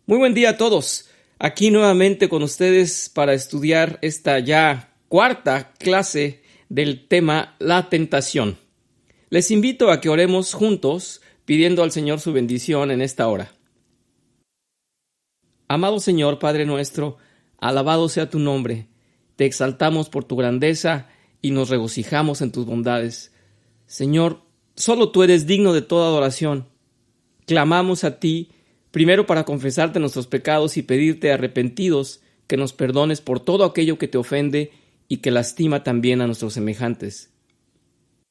Muy buen día a todos. Aquí nuevamente con ustedes para estudiar esta ya cuarta clase del tema La tentación. Les invito a que oremos juntos pidiendo al Señor su bendición en esta hora. Amado Señor, Padre nuestro, alabado sea tu nombre. Te exaltamos por tu grandeza y nos regocijamos en tus bondades. Señor, solo tú eres digno de toda adoración. Clamamos a ti primero para confesarte nuestros pecados y pedirte arrepentidos que nos perdones por todo aquello que te ofende y que lastima también a nuestros semejantes.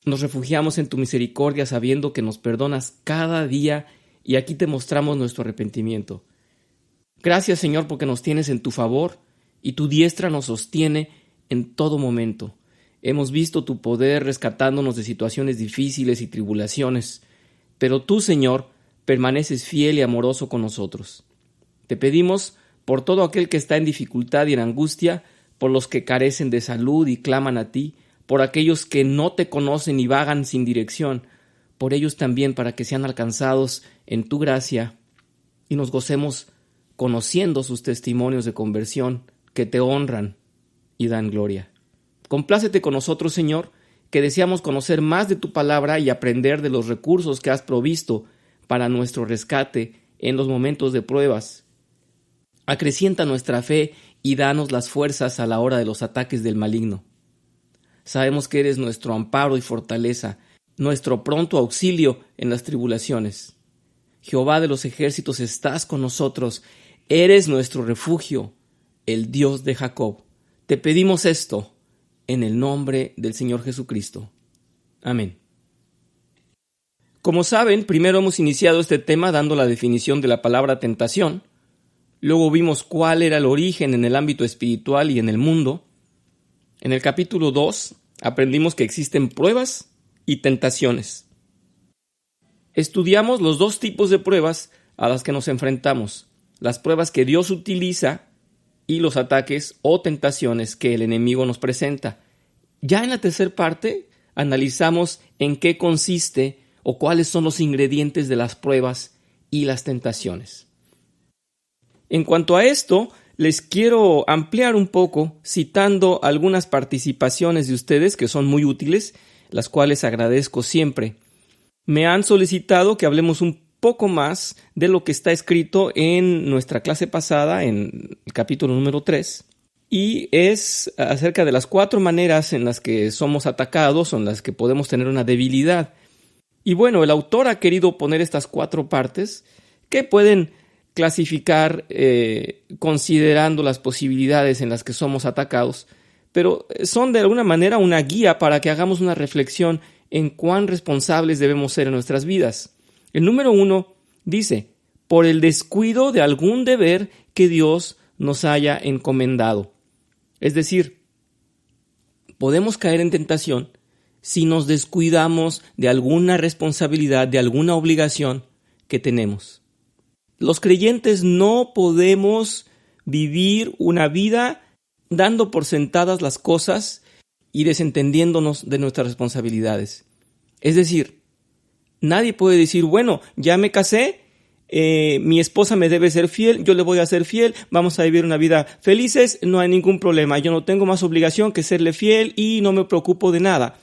Nos refugiamos en tu misericordia sabiendo que nos perdonas cada día y aquí te mostramos nuestro arrepentimiento. Gracias, Señor, porque nos tienes en tu favor y tu diestra nos sostiene en todo momento. Hemos visto tu poder rescatándonos de situaciones difíciles y tribulaciones, pero tú, Señor, permaneces fiel y amoroso con nosotros. Te pedimos por todo aquel que está en dificultad y en angustia, por los que carecen de salud y claman a ti, por aquellos que no te conocen y vagan sin dirección, por ellos también para que sean alcanzados en tu gracia y nos gocemos conociendo sus testimonios de conversión que te honran y dan gloria. Complácete con nosotros, Señor, que deseamos conocer más de tu palabra y aprender de los recursos que has provisto para nuestro rescate en los momentos de pruebas. Acrecienta nuestra fe y danos las fuerzas a la hora de los ataques del maligno. Sabemos que eres nuestro amparo y fortaleza, nuestro pronto auxilio en las tribulaciones. Jehová de los ejércitos, estás con nosotros, eres nuestro refugio, el Dios de Jacob. Te pedimos esto en el nombre del Señor Jesucristo. Amén. Como saben, primero hemos iniciado este tema dando la definición de la palabra tentación, luego vimos cuál era el origen en el ámbito espiritual y en el mundo. En el capítulo 2 aprendimos que existen pruebas y tentaciones. Estudiamos los dos tipos de pruebas a las que nos enfrentamos, las pruebas que Dios utiliza y los ataques o tentaciones que el enemigo nos presenta. Ya en la tercera parte analizamos en qué consiste o cuáles son los ingredientes de las pruebas y las tentaciones. En cuanto a esto, les quiero ampliar un poco citando algunas participaciones de ustedes que son muy útiles, las cuales agradezco siempre. Me han solicitado que hablemos un poco más de lo que está escrito en nuestra clase pasada, en el capítulo número 3, y es acerca de las 4 maneras en las que somos atacados o en las que podemos tener una debilidad. Y bueno, el autor ha querido poner estas 4 partes que pueden clasificar considerando las posibilidades en las que somos atacados, pero son de alguna manera una guía para que hagamos una reflexión en cuán responsables debemos ser en nuestras vidas. El número 1 dice, por el descuido de algún deber que Dios nos haya encomendado. Es decir, podemos caer en tentación si nos descuidamos de alguna responsabilidad, de alguna obligación que tenemos. Los creyentes no podemos vivir una vida dando por sentadas las cosas y desentendiéndonos de nuestras responsabilidades. Es decir, nadie puede decir, bueno, ya me casé, mi esposa me debe ser fiel, yo le voy a ser fiel, vamos a vivir una vida felices, no hay ningún problema, yo no tengo más obligación que serle fiel y no me preocupo de nada.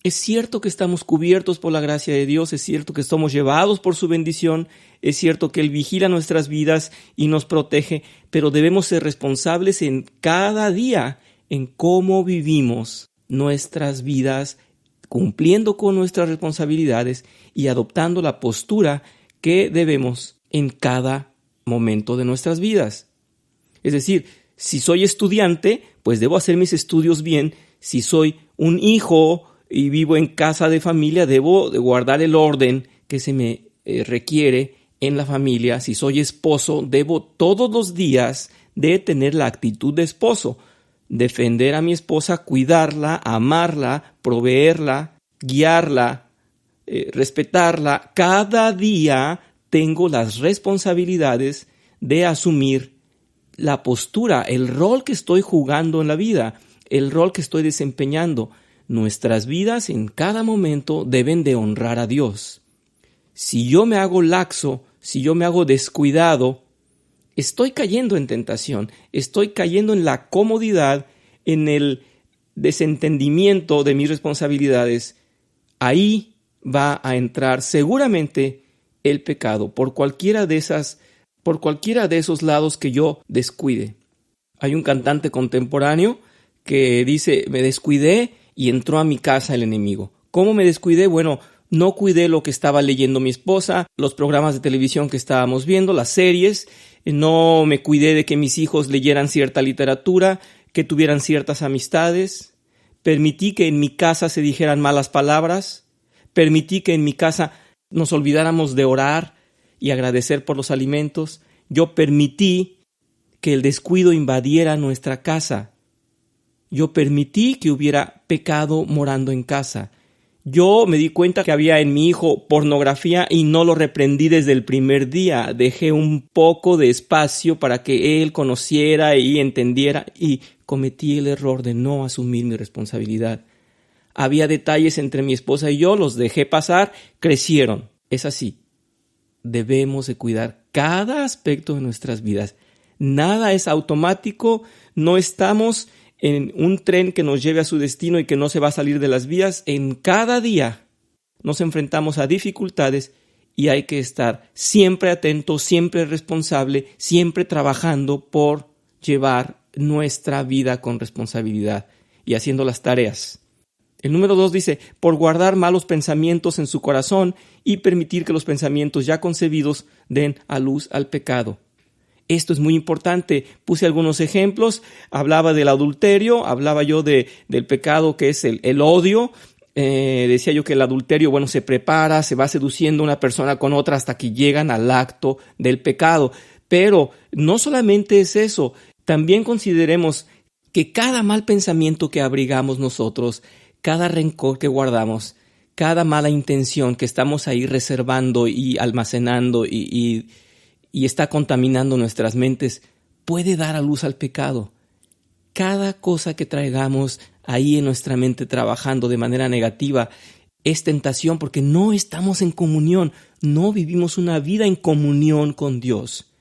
Es cierto que estamos cubiertos por la gracia de Dios, es cierto que somos llevados por su bendición, es cierto que Él vigila nuestras vidas y nos protege, pero debemos ser responsables en cada día en cómo vivimos nuestras vidas, cumpliendo con nuestras responsabilidades y adoptando la postura que debemos en cada momento de nuestras vidas. Es decir, si soy estudiante, pues debo hacer mis estudios bien. Si soy un hijo y vivo en casa de familia, debo de guardar el orden que se me requiere en la familia. Si soy esposo, debo todos los días de tener la actitud de esposo, defender a mi esposa, cuidarla, amarla, proveerla, guiarla, respetarla. Cada día tengo las responsabilidades de asumir la postura, el rol que estoy jugando en la vida, el rol que estoy desempeñando. Nuestras vidas en cada momento deben de honrar a Dios. Si yo me hago laxo, si yo me hago descuidado estoy cayendo en tentación, estoy cayendo en la comodidad, en el desentendimiento de mis responsabilidades. Ahí va a entrar seguramente el pecado por cualquiera de esos lados que yo descuide. Hay un cantante contemporáneo que dice: me descuidé y entró a mi casa el enemigo. ¿Cómo me descuidé? Bueno, no cuidé lo que estaba leyendo mi esposa, los programas de televisión que estábamos viendo, las series. No me cuidé de que mis hijos leyeran cierta literatura, que tuvieran ciertas amistades. Permití que en mi casa se dijeran malas palabras. Permití que en mi casa nos olvidáramos de orar y agradecer por los alimentos. Yo permití que el descuido invadiera nuestra casa. Yo permití que hubiera pecado morando en casa. Yo me di cuenta que había en mi hijo pornografía y no lo reprendí desde el primer día. Dejé un poco de espacio para que él conociera y entendiera, y cometí el error de no asumir mi responsabilidad. Había detalles entre mi esposa y yo, los dejé pasar, crecieron. Es así. Debemos de cuidar cada aspecto de nuestras vidas. Nada es automático, no estamos en un tren que nos lleve a su destino y que no se va a salir de las vías. En cada día nos enfrentamos a dificultades y hay que estar siempre atento, siempre responsable, siempre trabajando por llevar nuestra vida con responsabilidad y haciendo las tareas. El número 2 dice: por guardar malos pensamientos en su corazón y permitir que los pensamientos ya concebidos den a luz al pecado. Esto es muy importante. Puse algunos ejemplos. Hablaba del adulterio, hablaba yo del pecado que es el odio. Decía yo que el adulterio, se prepara, se va seduciendo una persona con otra hasta que llegan al acto del pecado. Pero no solamente es eso. También consideremos que cada mal pensamiento que abrigamos nosotros, cada rencor que guardamos, cada mala intención que estamos ahí reservando y almacenando y está contaminando nuestras mentes, puede dar a luz al pecado. Cada cosa que traigamos ahí en nuestra mente trabajando de manera negativa es tentación, porque no estamos en comunión, no vivimos una vida en comunión con Dios.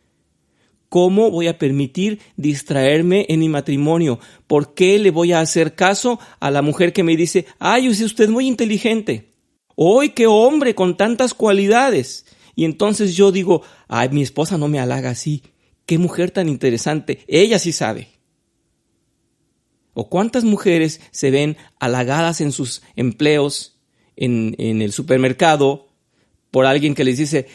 ¿Cómo voy a permitir distraerme en mi matrimonio? ¿Por qué le voy a hacer caso a la mujer que me dice: ¡ay, es usted muy inteligente! ¡Ay, qué hombre con tantas cualidades! Y entonces yo digo: ¡ay, mi esposa no me halaga así! ¡Qué mujer tan interesante! Ella sí sabe. ¿O cuántas mujeres se ven halagadas en sus empleos, en el supermercado, por alguien que les dice: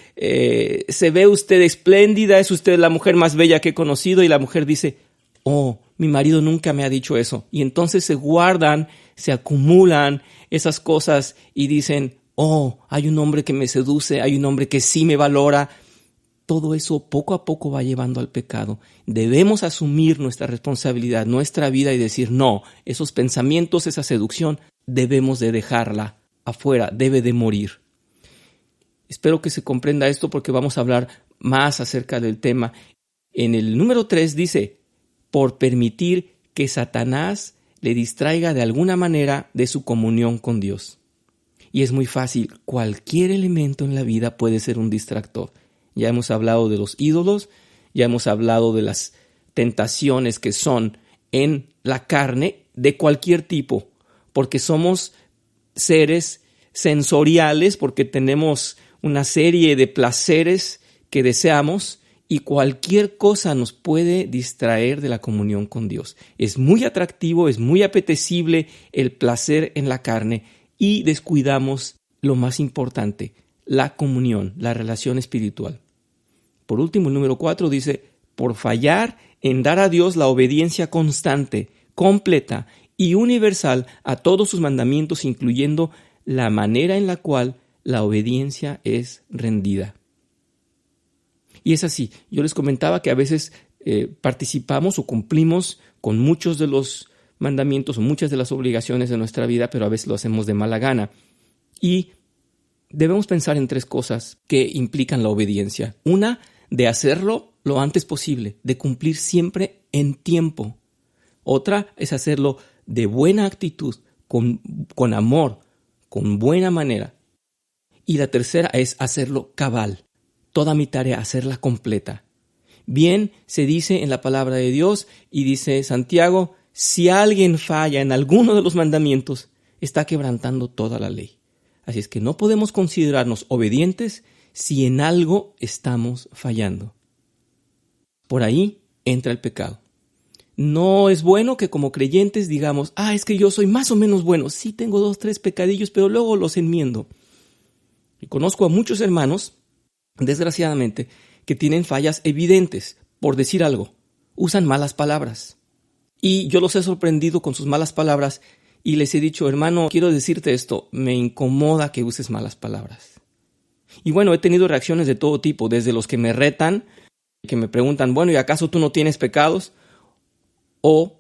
se ve usted espléndida, es usted la mujer más bella que he conocido? Y la mujer dice: oh, mi marido nunca me ha dicho eso. Y entonces se guardan, se acumulan esas cosas y dicen: oh, hay un hombre que me seduce, hay un hombre que sí me valora. Todo eso poco a poco va llevando al pecado. Debemos asumir nuestra responsabilidad, nuestra vida, y decir: no, esos pensamientos, esa seducción, debemos de dejarla afuera, debe de morir. Espero que se comprenda esto, porque vamos a hablar más acerca del tema. En el número 3 dice: por permitir que Satanás le distraiga de alguna manera de su comunión con Dios. Y es muy fácil, cualquier elemento en la vida puede ser un distractor. Ya hemos hablado de los ídolos, ya hemos hablado de las tentaciones que son en la carne de cualquier tipo, porque somos seres sensoriales, porque tenemos una serie de placeres que deseamos, y cualquier cosa nos puede distraer de la comunión con Dios. Es muy atractivo, es muy apetecible el placer en la carne, y descuidamos lo más importante: la comunión, la relación espiritual. Por último, el número 4 dice: por fallar en dar a Dios la obediencia constante, completa y universal a todos sus mandamientos, incluyendo la manera en la cual la obediencia es rendida. Y es así. Yo les comentaba que a veces participamos o cumplimos con muchos de los mandamientos o muchas de las obligaciones de nuestra vida, pero a veces lo hacemos de mala gana. Y debemos pensar en 3 cosas que implican la obediencia. Una, de hacerlo lo antes posible, de cumplir siempre en tiempo. Otra es hacerlo de buena actitud, con amor, con buena manera. Y la tercera es hacerlo cabal. Toda mi tarea, hacerla completa. Bien se dice en la palabra de Dios y dice Santiago, si alguien falla en alguno de los mandamientos, está quebrantando toda la ley. Así es que no podemos considerarnos obedientes si en algo estamos fallando. Por ahí entra el pecado. No es bueno que como creyentes digamos, es que yo soy más o menos bueno. Sí tengo 2, 3 pecadillos, pero luego los enmiendo. Y conozco a muchos hermanos, desgraciadamente, que tienen fallas evidentes, por decir algo. Usan malas palabras. Y yo los he sorprendido con sus malas palabras y les he dicho, hermano, quiero decirte esto, me incomoda que uses malas palabras. Y bueno, he tenido reacciones de todo tipo, desde los que me retan, que me preguntan, bueno, ¿y acaso tú no tienes pecados? O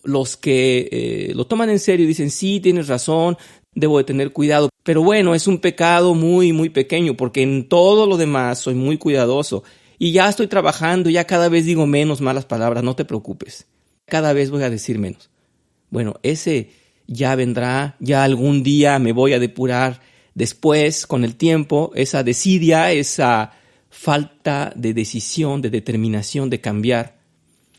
los que lo toman en serio y dicen, sí, tienes razón, debo de tener cuidado. Pero bueno, es un pecado muy, muy pequeño, porque en todo lo demás soy muy cuidadoso. Y ya estoy trabajando, ya cada vez digo menos malas palabras, no te preocupes. Cada vez voy a decir menos. Bueno, ese ya vendrá, ya algún día me voy a depurar. Después, con el tiempo, esa desidia, esa falta de decisión, de determinación, de cambiar,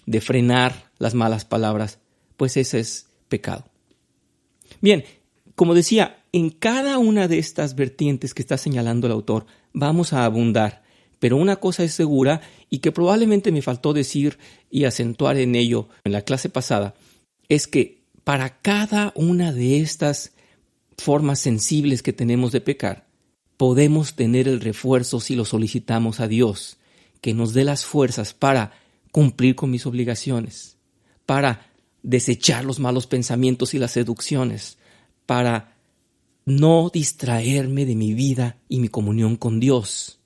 de frenar las malas palabras, pues ese es pecado. Bien, como decía, en cada una de estas vertientes que está señalando el autor, vamos a abundar. Pero una cosa es segura y que probablemente me faltó decir y acentuar en ello en la clase pasada, es que para cada una de estas formas sensibles que tenemos de pecar, podemos tener el refuerzo si lo solicitamos a Dios, que nos dé las fuerzas para cumplir con mis obligaciones, para desechar los malos pensamientos y las seducciones, para no distraerme de mi vida y mi comunión con Dios,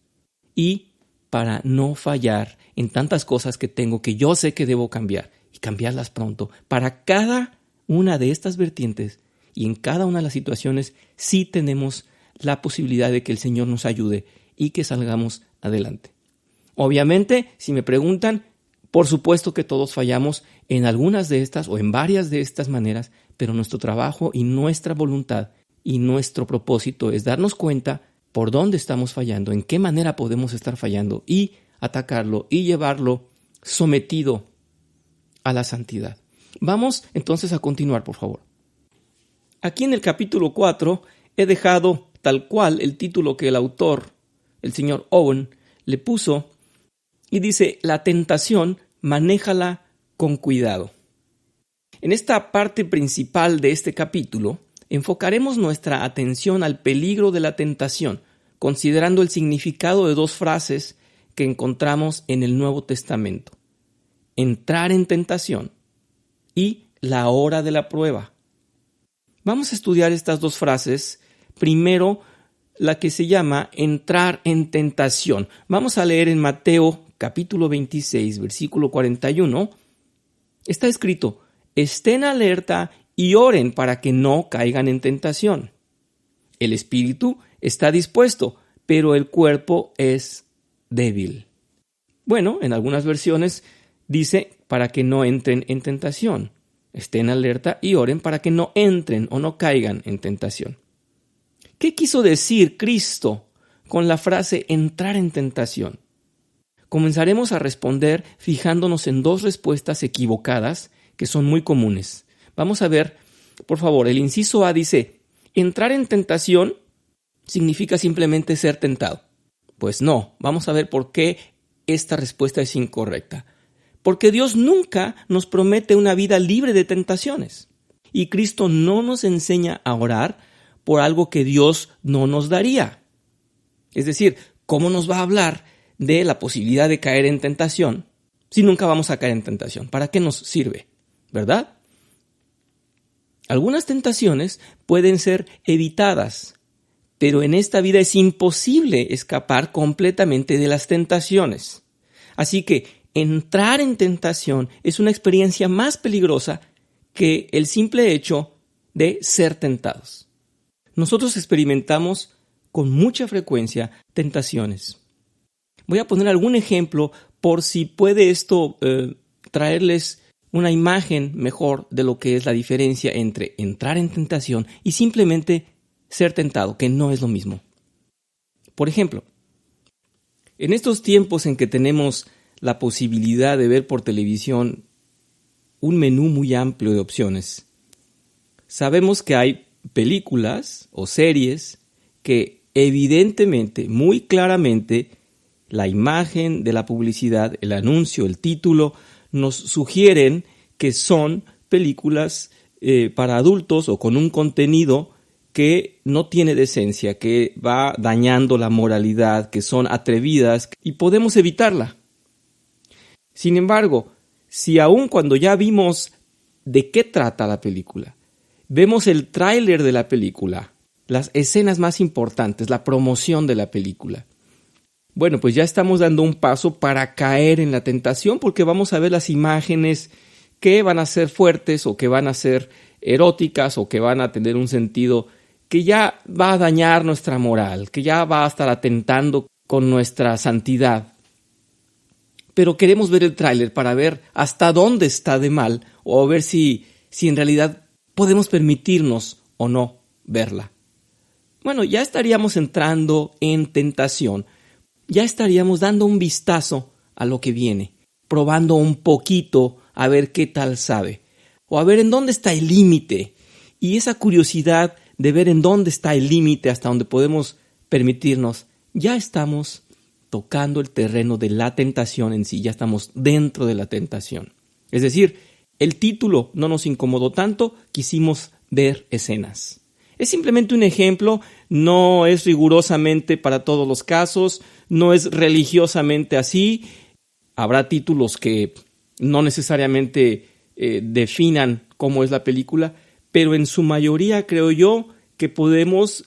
y para no fallar en tantas cosas que tengo que yo sé que debo cambiar y cambiarlas pronto. Para cada una de estas vertientes y en cada una de las situaciones sí tenemos la posibilidad de que el Señor nos ayude y que salgamos adelante. Obviamente, si me preguntan, por supuesto que todos fallamos en algunas de estas o en varias de estas maneras, pero nuestro trabajo y nuestra voluntad y nuestro propósito es darnos cuenta por dónde estamos fallando, en qué manera podemos estar fallando y atacarlo y llevarlo sometido a la santidad. Vamos entonces a continuar, por favor. Aquí en el capítulo 4 he dejado tal cual el título que el autor, el señor Owen, le puso y dice, la tentación, manéjala con cuidado. En esta parte principal de este capítulo, enfocaremos nuestra atención al peligro de la tentación, considerando el significado de 2 frases que encontramos en el Nuevo Testamento. Entrar en tentación y la hora de la prueba. Vamos a estudiar estas 2 frases. Primero, la que se llama entrar en tentación. Vamos a leer en Mateo capítulo 26, versículo 41. Está escrito, estén alerta y oren para que no caigan en tentación. El espíritu está dispuesto, pero el cuerpo es débil. Bueno, en algunas versiones dice para que no entren en tentación. Estén alerta y oren para que no entren o no caigan en tentación. ¿Qué quiso decir Cristo con la frase entrar en tentación? Comenzaremos a responder fijándonos en 2 respuestas equivocadas que son muy comunes. Vamos a ver, por favor, el inciso A dice, entrar en tentación significa simplemente ser tentado. Pues no, vamos a ver por qué esta respuesta es incorrecta. Porque Dios nunca nos promete una vida libre de tentaciones. Y Cristo no nos enseña a orar por algo que Dios no nos daría. Es decir, ¿cómo nos va a hablar de la posibilidad de caer en tentación si nunca vamos a caer en tentación? ¿Para qué nos sirve? ¿Verdad? Algunas tentaciones pueden ser evitadas, pero en esta vida es imposible escapar completamente de las tentaciones. Así que entrar en tentación es una experiencia más peligrosa que el simple hecho de ser tentados. Nosotros experimentamos con mucha frecuencia tentaciones. Voy a poner algún ejemplo por si puede esto traerles una imagen mejor de lo que es la diferencia entre entrar en tentación y simplemente ser tentado, que no es lo mismo. Por ejemplo, en estos tiempos en que tenemos la posibilidad de ver por televisión un menú muy amplio de opciones. Sabemos que hay películas o series que evidentemente, muy claramente, la imagen de la publicidad, el anuncio, el título, nos sugieren que son películas para adultos o con un contenido que no tiene decencia, que va dañando la moralidad, que son atrevidas y podemos evitarla. Sin embargo, si aun cuando ya vimos de qué trata la película, vemos el tráiler de la película, las escenas más importantes, la promoción de la película, bueno, pues ya estamos dando un paso para caer en la tentación porque vamos a ver las imágenes que van a ser fuertes o que van a ser eróticas o que van a tener un sentido que ya va a dañar nuestra moral, que ya va a estar atentando con nuestra santidad. Pero queremos ver el tráiler para ver hasta dónde está de mal o ver si en realidad podemos permitirnos o no verla. Bueno, ya estaríamos entrando en tentación. Ya estaríamos dando un vistazo a lo que viene, probando un poquito a ver qué tal sabe, o a ver en dónde está el límite. Y esa curiosidad de ver en dónde está el límite hasta donde podemos permitirnos, ya estamos tocando el terreno de la tentación en sí, ya estamos dentro de la tentación. Es decir, el título no nos incomodó tanto, quisimos ver escenas. Es simplemente un ejemplo, no es rigurosamente para todos los casos, no es religiosamente así. Habrá títulos que no necesariamente definan cómo es la película, pero en su mayoría creo yo que podemos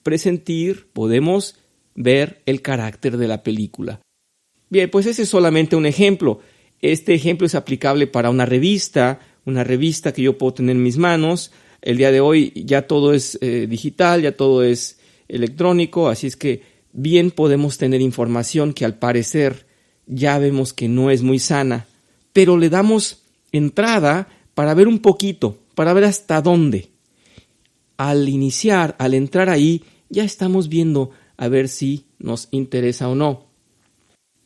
presentir, podemos ver el carácter de la película. Bien, pues ese es solamente un ejemplo. Este ejemplo es aplicable para una revista que yo puedo tener en mis manos. El día de hoy ya todo es digital, ya todo es electrónico, así es que bien podemos tener información que al parecer ya vemos que no es muy sana, pero le damos entrada para ver un poquito, para ver hasta dónde. Al iniciar, al entrar ahí, ya estamos viendo a ver si nos interesa o no.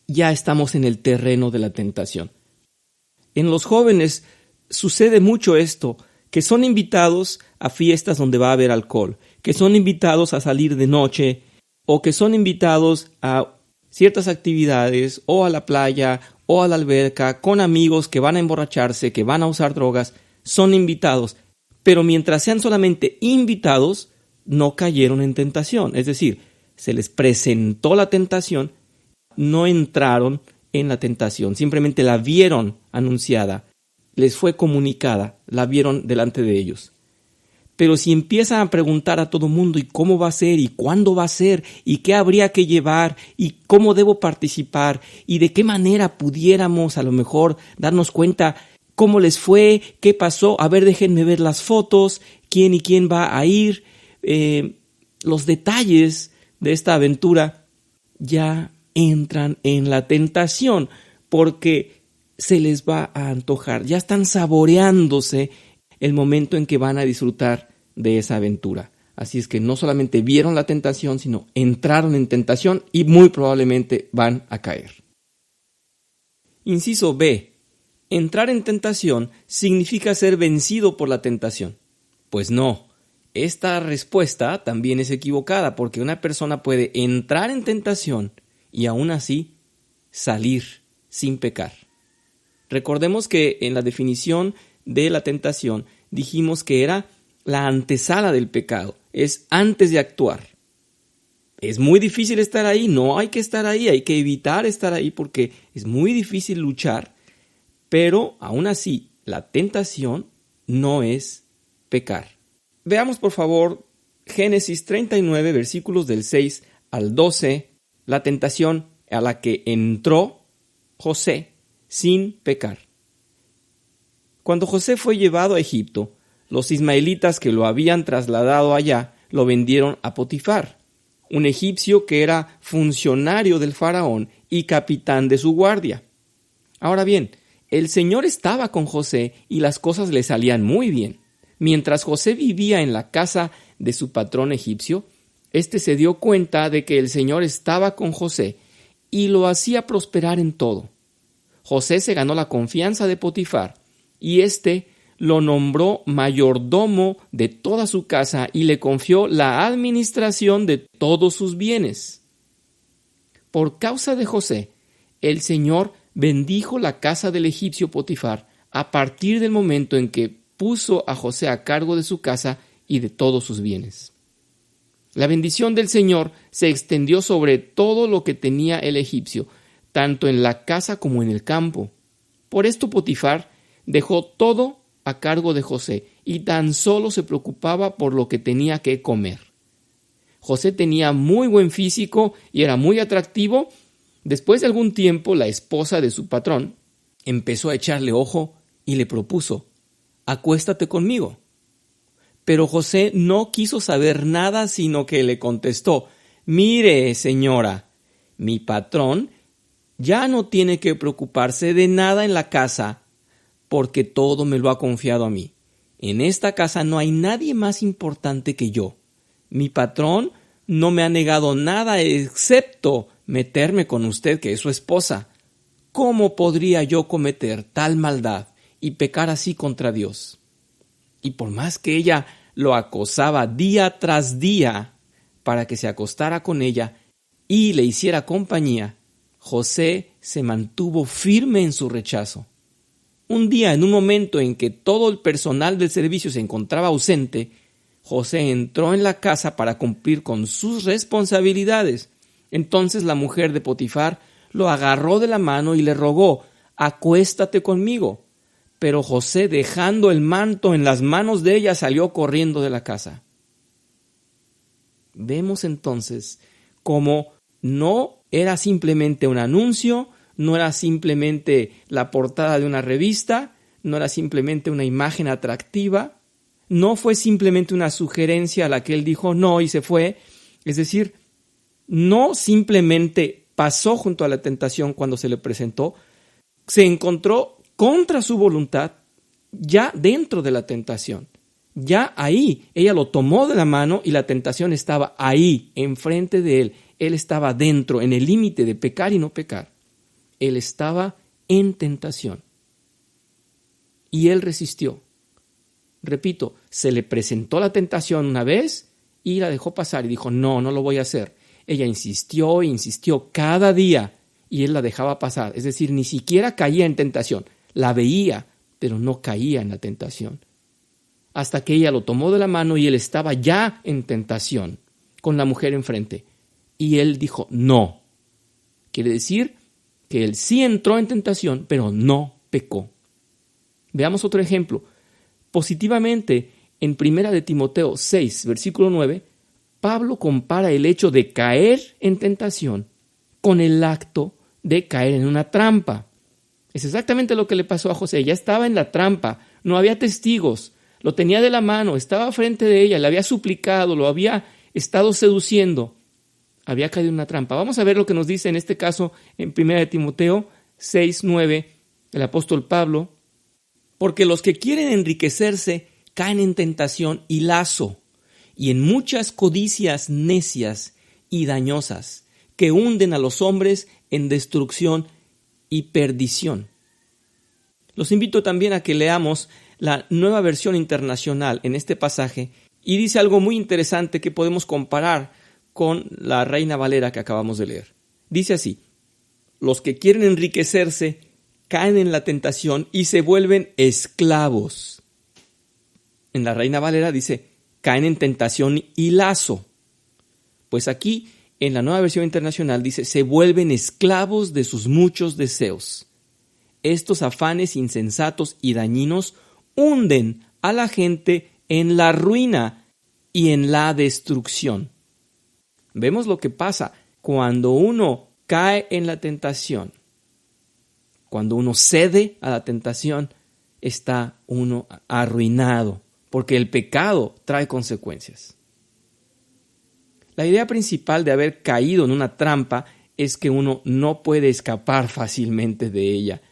Ya estamos en el terreno de la tentación. En los jóvenes sucede mucho esto, que son invitados a fiestas donde va a haber alcohol, que son invitados a salir de noche o que son invitados a ciertas actividades o a la playa o a la alberca con amigos que van a emborracharse, que van a usar drogas, son invitados. Pero mientras sean solamente invitados, no cayeron en tentación. Es decir, se les presentó la tentación, no entraron en la tentación, simplemente la vieron anunciada. Les fue comunicada, la vieron delante de ellos. Pero si empiezan a preguntar a todo mundo, ¿y cómo va a ser? ¿Y cuándo va a ser? ¿Y qué habría que llevar? ¿Y cómo debo participar? ¿Y de qué manera pudiéramos a lo mejor darnos cuenta cómo les fue? ¿Qué pasó? A ver, déjenme ver las fotos, quién y quién va a ir. Los detalles de esta aventura ya entran en la tentación porque se les va a antojar, ya están saboreándose el momento en que van a disfrutar de esa aventura. Así es que no solamente vieron la tentación, sino entraron en tentación y muy probablemente van a caer. Inciso B. Entrar en tentación significa ser vencido por la tentación. Pues no, esta respuesta también es equivocada porque una persona puede entrar en tentación y aún así salir sin pecar. Recordemos que en la definición de la tentación dijimos que era la antesala del pecado, es antes de actuar. Es muy difícil estar ahí, no hay que estar ahí, hay que evitar estar ahí porque es muy difícil luchar, pero aún así la tentación no es pecar. Veamos por favor Génesis 39 versículos del 6 al 12, la tentación a la que entró José sin pecar. Cuando José fue llevado a Egipto, los ismaelitas que lo habían trasladado allá lo vendieron a Potifar, un egipcio que era funcionario del faraón y capitán de su guardia. Ahora bien, el Señor estaba con José y las cosas le salían muy bien. Mientras José vivía en la casa de su patrón egipcio, éste se dio cuenta de que el Señor estaba con José y lo hacía prosperar en todo. José se ganó la confianza de Potifar y éste lo nombró mayordomo de toda su casa y le confió la administración de todos sus bienes. Por causa de José, el Señor bendijo la casa del egipcio Potifar a partir del momento en que puso a José a cargo de su casa y de todos sus bienes. La bendición del Señor se extendió sobre todo lo que tenía el egipcio, tanto en la casa como en el campo. Por esto Potifar dejó todo a cargo de José y tan solo se preocupaba por lo que tenía que comer. José tenía muy buen físico y era muy atractivo. Después de algún tiempo, la esposa de su patrón empezó a echarle ojo y le propuso: «Acuéstate conmigo». Pero José no quiso saber nada, sino que le contestó: «Mire, señora, mi patrón ya no tiene que preocuparse de nada en la casa, porque todo me lo ha confiado a mí. En esta casa no hay nadie más importante que yo. Mi patrón no me ha negado nada excepto meterme con usted, que es su esposa. ¿Cómo podría yo cometer tal maldad y pecar así contra Dios?». Y por más que ella lo acosaba día tras día para que se acostara con ella y le hiciera compañía, José se mantuvo firme en su rechazo. Un día, en un momento en que todo el personal del servicio se encontraba ausente, José entró en la casa para cumplir con sus responsabilidades. Entonces la mujer de Potifar lo agarró de la mano y le rogó: «Acuéstate conmigo». Pero José, dejando el manto en las manos de ella, salió corriendo de la casa. Vemos entonces cómo no era simplemente un anuncio, no era simplemente la portada de una revista, no era simplemente una imagen atractiva, no fue simplemente una sugerencia a la que él dijo no y se fue. Es decir, no simplemente pasó junto a la tentación cuando se le presentó, se encontró contra su voluntad ya dentro de la tentación. Ya ahí, ella lo tomó de la mano y la tentación estaba ahí, enfrente de él. Él estaba dentro, en el límite de pecar y no pecar. Él estaba en tentación. Y él resistió. Repito, se le presentó la tentación una vez y la dejó pasar y dijo: no, no lo voy a hacer. Ella insistió e insistió cada día y él la dejaba pasar. Es decir, ni siquiera caía en tentación. La veía, pero no caía en la tentación. Hasta que ella lo tomó de la mano y él estaba ya en tentación con la mujer enfrente. Y él dijo no. Quiere decir que él sí entró en tentación, pero no pecó. Veamos otro ejemplo. Positivamente, en 1 de Timoteo 6, versículo 9, Pablo compara el hecho de caer en tentación con el acto de caer en una trampa. Es exactamente lo que le pasó a José. Ya estaba en la trampa, no había testigos, lo tenía de la mano, estaba frente de ella, le había suplicado, lo había estado seduciendo. Había caído en una trampa. Vamos a ver lo que nos dice en este caso en 1 de Timoteo 6, 9, el apóstol Pablo. Porque los que quieren enriquecerse caen en tentación y lazo, y en muchas codicias necias y dañosas, que hunden a los hombres en destrucción y perdición. Los invito también a que leamos la Nueva Versión Internacional en este pasaje, y dice algo muy interesante que podemos comparar con la Reina Valera que acabamos de leer. Dice así: los que quieren enriquecerse caen en la tentación y se vuelven esclavos. En la Reina Valera dice: caen en tentación y lazo. Pues aquí, en la Nueva Versión Internacional, dice: se vuelven esclavos de sus muchos deseos. Estos afanes insensatos y dañinos hunden a la gente en la ruina y en la destrucción. Vemos lo que pasa cuando uno cae en la tentación. Cuando uno cede a la tentación, está uno arruinado, porque el pecado trae consecuencias. La idea principal de haber caído en una trampa es que uno no puede escapar fácilmente de ella,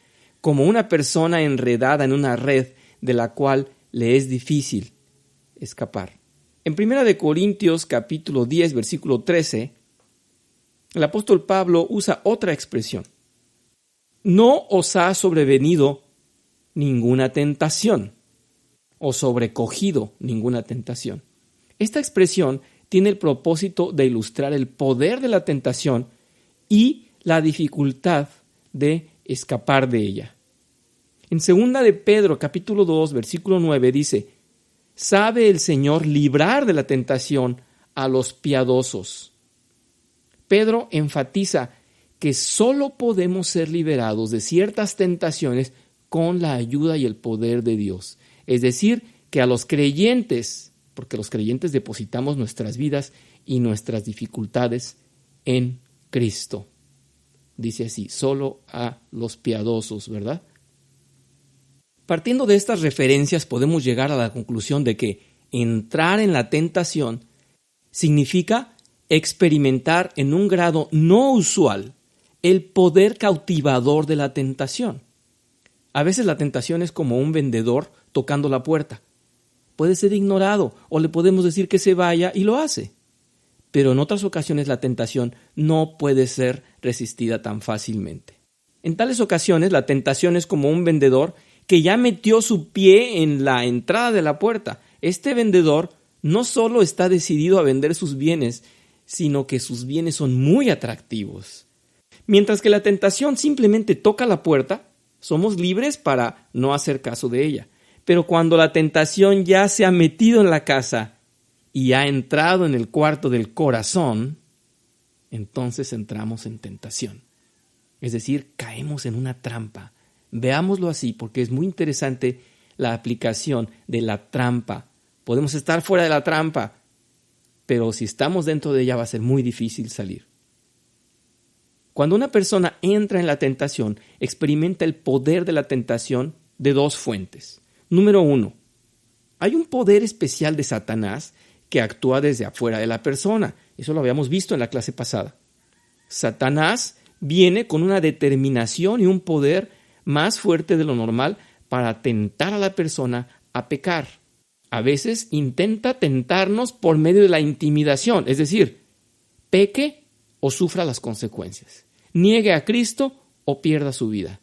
como una persona enredada en una red de la cual le es difícil escapar. En 1 de Corintios capítulo 10, versículo 13, el apóstol Pablo usa otra expresión. no os ha sobrevenido ninguna tentación o sobrecogido ninguna tentación. Esta expresión tiene el propósito de ilustrar el poder de la tentación y la dificultad de escapar de ella. En 2 de Pedro, capítulo 2, versículo 9, dice: «Sabe el Señor librar de la tentación a los piadosos». Pedro enfatiza que solo podemos ser liberados de ciertas tentaciones con la ayuda y el poder de Dios. Es decir, que a los creyentes, porque los creyentes depositamos nuestras vidas y nuestras dificultades en Cristo. Dice así, solo a los piadosos, ¿verdad? Partiendo de estas referencias podemos llegar a la conclusión de que entrar en la tentación significa experimentar en un grado no usual el poder cautivador de la tentación. A veces la tentación es como un vendedor tocando la puerta. Puede ser ignorado o le podemos decir que se vaya y lo hace. Pero en otras ocasiones la tentación no puede ser resistida tan fácilmente. En tales ocasiones la tentación es como un vendedor que ya metió su pie en la entrada de la puerta. Este vendedor no solo está decidido a vender sus bienes, sino que sus bienes son muy atractivos. Mientras que la tentación simplemente toca la puerta, somos libres para no hacer caso de ella. Pero cuando la tentación ya se ha metido en la casa y ha entrado en el cuarto del corazón, entonces entramos en tentación. Es decir, caemos en una trampa. Veámoslo así porque es muy interesante la aplicación de la trampa. Podemos estar fuera de la trampa, pero si estamos dentro de ella va a ser muy difícil salir. Cuando una persona entra en la tentación, experimenta el poder de la tentación de dos fuentes. Número 1, hay un poder especial de Satanás que actúa desde afuera de la persona. Eso lo habíamos visto en la clase pasada. Satanás viene con una determinación y un poder más fuerte de lo normal para tentar a la persona a pecar. A veces intenta tentarnos por medio de la intimidación, es decir, peque o sufra las consecuencias, niegue a Cristo o pierda su vida.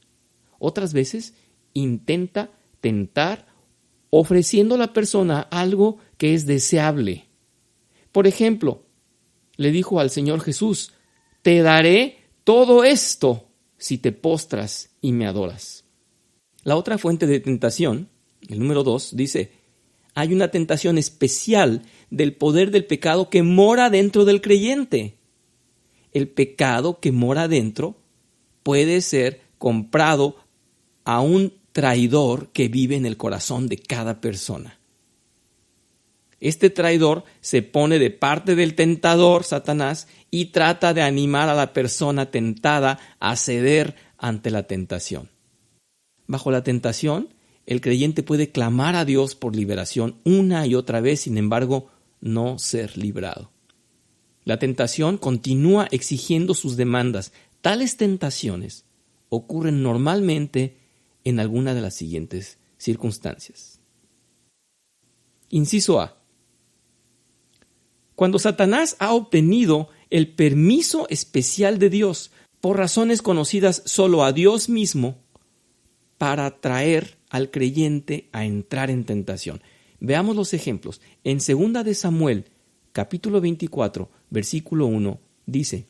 Otras veces intenta tentar ofreciendo a la persona algo que es deseable. Por ejemplo, le dijo al Señor Jesús: «Te daré todo esto si te postras y me adoras». La otra fuente de tentación, el número 2, dice: hay una tentación especial del poder del pecado que mora dentro del creyente. El pecado que mora dentro puede ser comprado a un traidor que vive en el corazón de cada persona. Este traidor se pone de parte del tentador, Satanás, y trata de animar a la persona tentada a ceder ante la tentación. Bajo la tentación, el creyente puede clamar a Dios por liberación una y otra vez, sin embargo, no ser librado. La tentación continúa exigiendo sus demandas. Tales tentaciones ocurren normalmente en alguna de las siguientes circunstancias. Inciso A. Cuando Satanás ha obtenido el permiso especial de Dios por razones conocidas solo a Dios mismo para atraer al creyente a entrar en tentación. Veamos los ejemplos. En 2 de Samuel, capítulo 24, versículo 1, dice: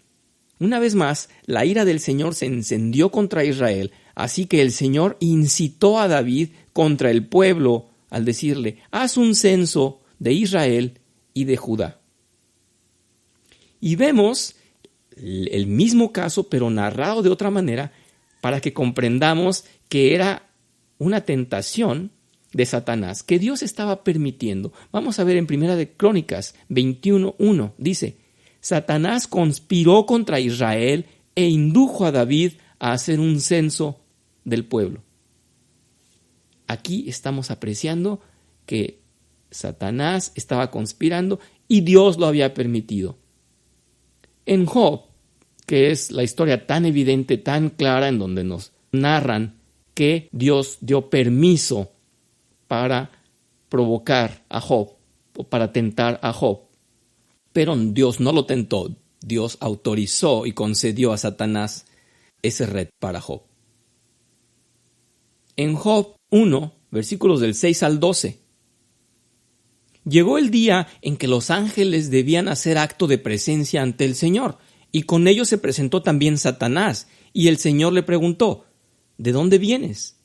«Una vez más, la ira del Señor se encendió contra Israel, así que el Señor incitó a David contra el pueblo al decirle: haz un censo de Israel y de Judá». Y vemos el mismo caso, pero narrado de otra manera, para que comprendamos que era una tentación de Satanás que Dios estaba permitiendo. Vamos a ver en 1 de Crónicas 21:1, dice: «Satanás conspiró contra Israel e indujo a David a hacer un censo del pueblo». Aquí estamos apreciando que Satanás estaba conspirando y Dios lo había permitido. En Job, que es la historia tan evidente, tan clara, en donde nos narran que Dios dio permiso para provocar a Job o para tentar a Job. Pero Dios no lo tentó, Dios autorizó y concedió a Satanás ese reto para Job. en Job 1, versículos del 6 al 12. Llegó el día en que los ángeles debían hacer acto de presencia ante el Señor, y con ellos se presentó también Satanás, y el Señor le preguntó: ¿de dónde vienes?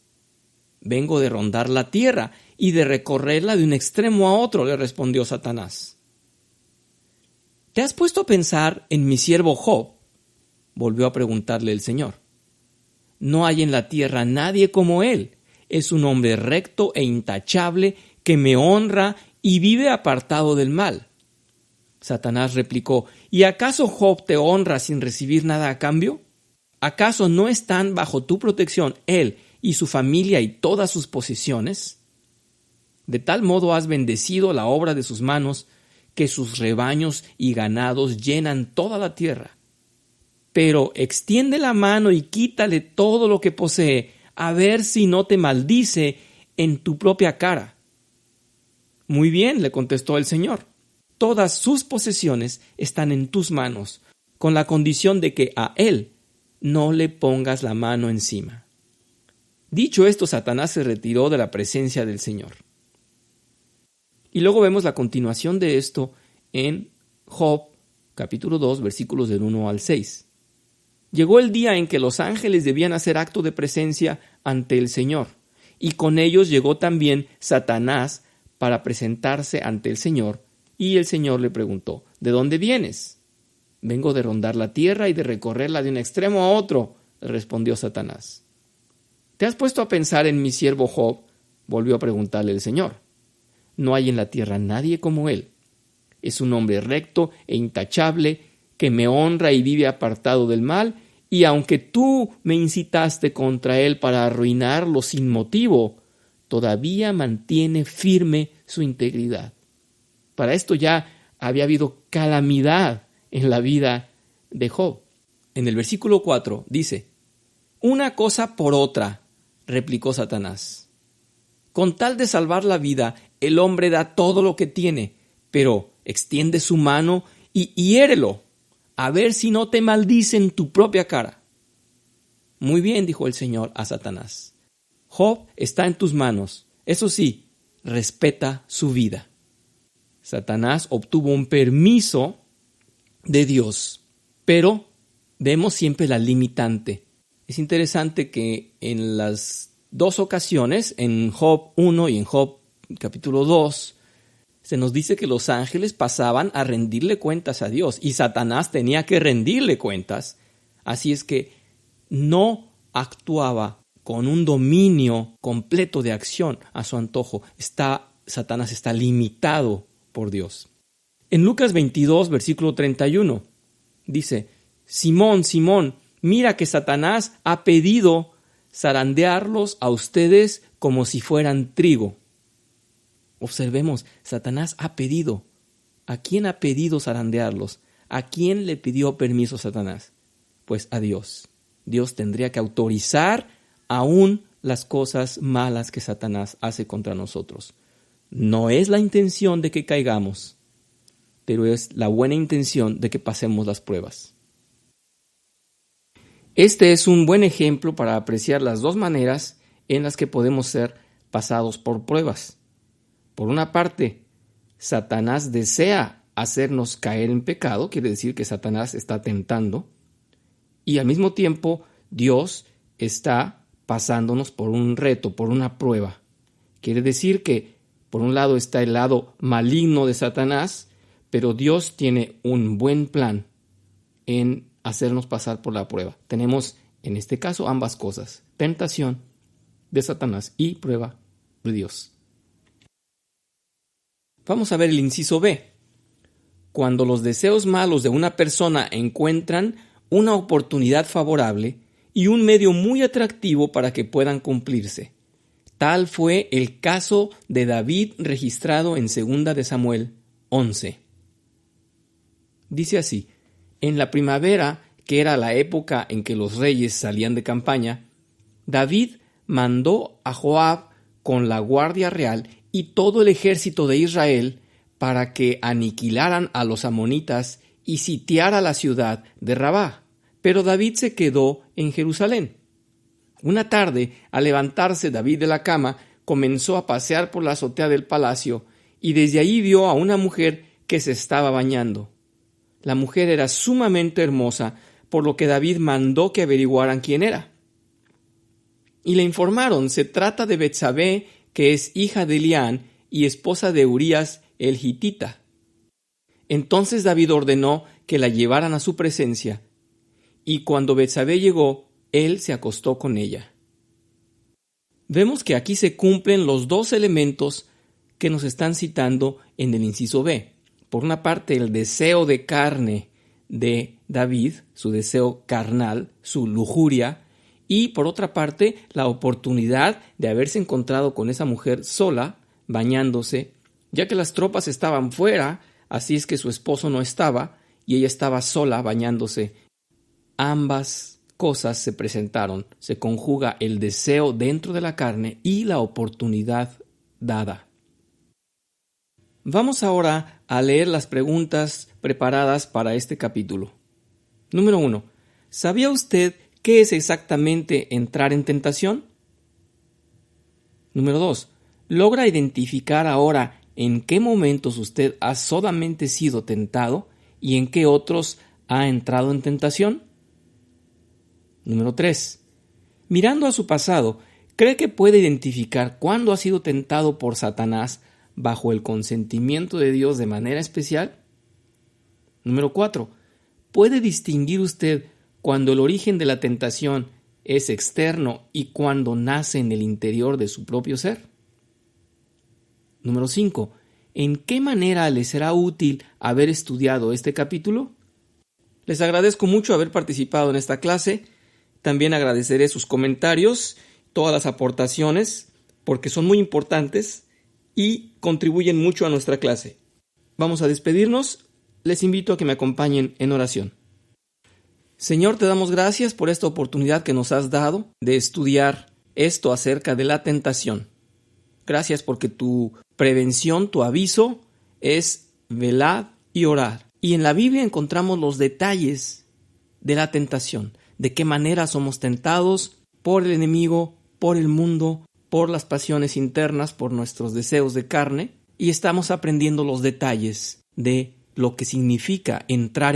Vengo de rondar la tierra y de recorrerla de un extremo a otro, le respondió Satanás. ¿Te has puesto a pensar en mi siervo Job? Volvió a preguntarle el Señor. No hay en la tierra nadie como él. Es un hombre recto e intachable que me honra y vive apartado del mal. Satanás replicó: ¿y acaso Job te honra sin recibir nada a cambio? ¿Acaso no están bajo tu protección él y su familia y todas sus posesiones? De tal modo has bendecido la obra de sus manos, que sus rebaños y ganados llenan toda la tierra. Pero extiende la mano y quítale todo lo que posee, a ver si no te maldice en tu propia cara. Muy bien, le contestó el Señor. Todas sus posesiones están en tus manos, con la condición de que a él no le pongas la mano encima. Dicho esto, Satanás se retiró de la presencia del Señor. Y luego vemos la continuación de esto en Job, capítulo 2, versículos del 1 al 6. Llegó el día en que los ángeles debían hacer acto de presencia ante el Señor, y con ellos llegó también Satanás para presentarse ante el Señor, y el Señor le preguntó: ¿de dónde vienes? Vengo de rondar la tierra y de recorrerla de un extremo a otro, le respondió Satanás. ¿Te has puesto a pensar en mi siervo Job? Volvió a preguntarle el Señor. No hay en la tierra nadie como él. Es un hombre recto e intachable, que me honra y vive apartado del mal, y aunque tú me incitaste contra él para arruinarlo sin motivo, todavía mantiene firme su integridad. Para esto ya había habido calamidad en la vida de Job. En el versículo 4 dice: una cosa por otra, replicó Satanás. Con tal de salvar la vida, el hombre da todo lo que tiene, pero extiende su mano y hiérelo, a ver si no te maldice en tu propia cara. Muy bien, dijo el Señor a Satanás. Job está en tus manos. Eso sí, respeta su vida. Satanás obtuvo un permiso de Dios, pero vemos siempre la limitante. Es interesante que en las dos ocasiones, en Job 1 y en Job capítulo 2, se nos dice que los ángeles pasaban a rendirle cuentas a Dios y Satanás tenía que rendirle cuentas. Así es que no actuaba con un dominio completo de acción a su antojo. Satanás está limitado por Dios. En Lucas 22, versículo 31, dice: Simón, Simón, mira que Satanás ha pedido zarandearlos a ustedes como si fueran trigo. Observemos, Satanás ha pedido. ¿A quién ha pedido zarandearlos? ¿A quién le pidió permiso Satanás? Pues a Dios. Dios tendría que autorizar aún las cosas malas que Satanás hace contra nosotros. No es la intención de que caigamos, pero es la buena intención de que pasemos las pruebas. Este es un buen ejemplo para apreciar las dos maneras en las que podemos ser pasados por pruebas. Por una parte, Satanás desea hacernos caer en pecado, quiere decir que Satanás está tentando, y al mismo tiempo Dios está pasándonos por un reto, por una prueba. Quiere decir que por un lado está el lado maligno de Satanás, pero Dios tiene un buen plan en hacernos pasar por la prueba. Tenemos en este caso ambas cosas: tentación de Satanás y prueba de Dios. Vamos a ver el inciso B. Cuando los deseos malos de una persona encuentran una oportunidad favorable y un medio muy atractivo para que puedan cumplirse. Tal fue el caso de David registrado en 2 de Samuel 11. Dice así: en la primavera, que era la época en que los reyes salían de campaña, David mandó a Joab con la guardia real y todo el ejército de Israel para que aniquilaran a los amonitas y sitiara la ciudad de Rabá. Pero David se quedó en Jerusalén. Una tarde, al levantarse David de la cama, comenzó a pasear por la azotea del palacio y desde allí vio a una mujer que se estaba bañando. La mujer era sumamente hermosa, por lo que David mandó que averiguaran quién era. Y le informaron, se trata de Betsabé, que es hija de Elián y esposa de Urías el Gitita. Entonces David ordenó que la llevaran a su presencia, y cuando Betsabé llegó, él se acostó con ella. Vemos que aquí se cumplen los dos elementos que nos están citando en el inciso B. Por una parte, el deseo de carne de David, su deseo carnal, su lujuria, y por otra parte, la oportunidad de haberse encontrado con esa mujer sola, bañándose, ya que las tropas estaban fuera, así es que su esposo no estaba, y ella estaba sola bañándose. Ambas cosas se presentaron, se conjuga el deseo dentro de la carne y la oportunidad dada. Vamos ahora a leer las preguntas preparadas para este capítulo. Número 1. ¿Sabía usted qué es exactamente entrar en tentación? Número 2. ¿Logra identificar ahora en qué momentos usted ha solamente sido tentado y en qué otros ha entrado en tentación? Número 3. Mirando a su pasado, ¿cree que puede identificar cuándo ha sido tentado por Satanás bajo el consentimiento de Dios de manera especial? Número 4. ¿Puede distinguir usted cuando el origen de la tentación es externo y cuando nace en el interior de su propio ser? Número 5. ¿En qué manera le será útil haber estudiado este capítulo? Les agradezco mucho haber participado en esta clase. También agradeceré sus comentarios, todas las aportaciones, porque son muy importantes y contribuyen mucho a nuestra clase. Vamos a despedirnos. Les invito a que me acompañen en oración. Señor, te damos gracias por esta oportunidad que nos has dado de estudiar esto acerca de la tentación. Gracias porque tu prevención, tu aviso es velad y orad. Y en la Biblia encontramos los detalles de la tentación, de qué manera somos tentados por el enemigo, por el mundo, por las pasiones internas, por nuestros deseos de carne, y estamos aprendiendo los detalles de lo que significa entrar